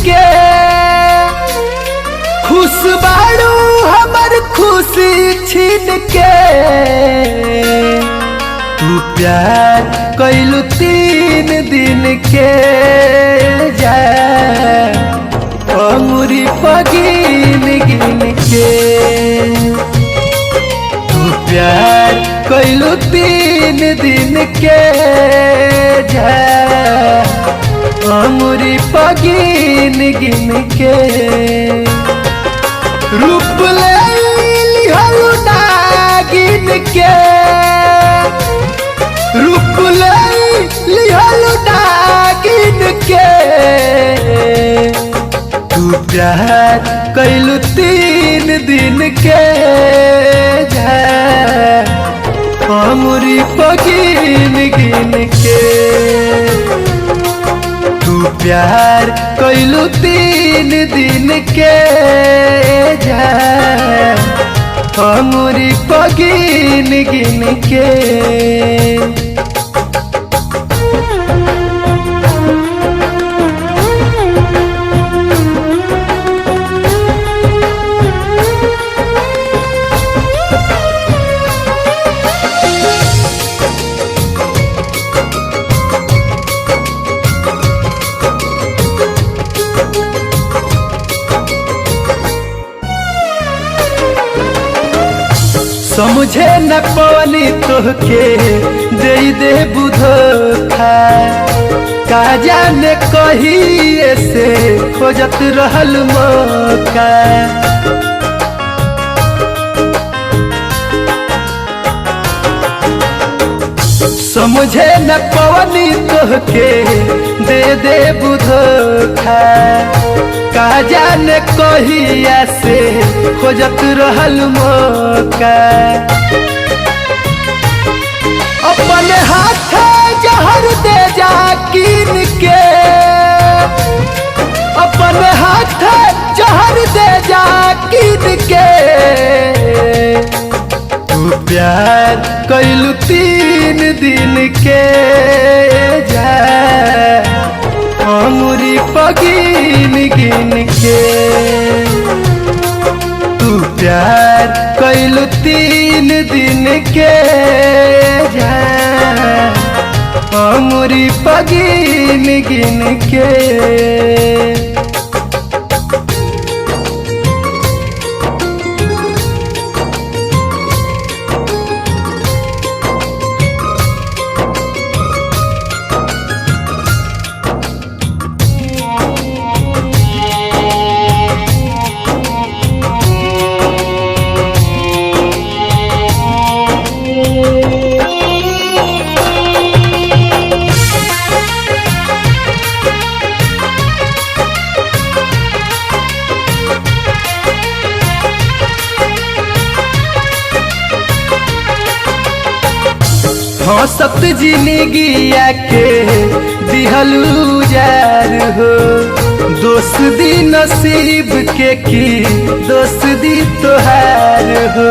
के खुश बाड़ू हमर खुशी छीन के। तू प्यार कैलू 3 दिन के जा अंगुरी पगिन गिन के। तू प्यार कैलू 3 दिन के जा अंगुरी पगिन गिन के। रूप ले लिहलू नागिन के। रूप ले लिहलू नागिन के। तू प्यार कैलू 3 दिन के जा अंगुरी पगिन गिन के। तू प्यार कैलू 3 दिन के जा अंगुरी पगिन गिन के। समझे न पानी तोहके दे बुधोखा। का जाने कहिए से खोजत रहल मौका। समझे न पानी तोहके दे बुधोखा। का जाने कहिया से खोजत रहल मौका। अपने हाथ जहर दे जा कीन के। अपने हाथ जहर दे जा कीन के। तू प्यार कैलू 3 दिन के जा अंगुरी पगिन गिन के। तू प्यार कैलू 3 दिन के जा अंगुरी पगिन गिन के। हंसत जिंदगिया के दिहलू जार हो। दोस्त दी नसीब के की दोस्त दी तोहार हो।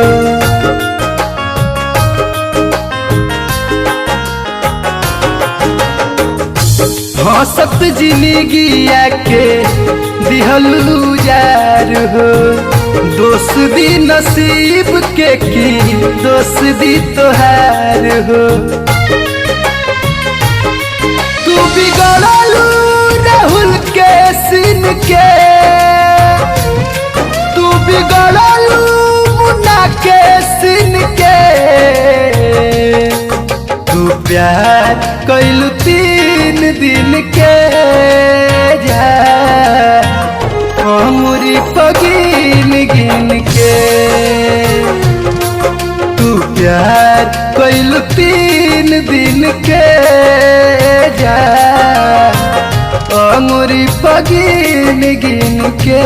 हंसत जिंदगिया के दिहलू जार हो। दोस्त दी नसीब के की दोस्त दी तोहार हो। तू बिगड़लू राहुल के सीन के। तू बिगड़लू मुन्ना के सीन के। तू प्यार कैलू 3 दिन के जा अंगुरी पगिन गिन के। तू प्यार कैलू 3 दिन के जा अंगुरी पगिन गिन के।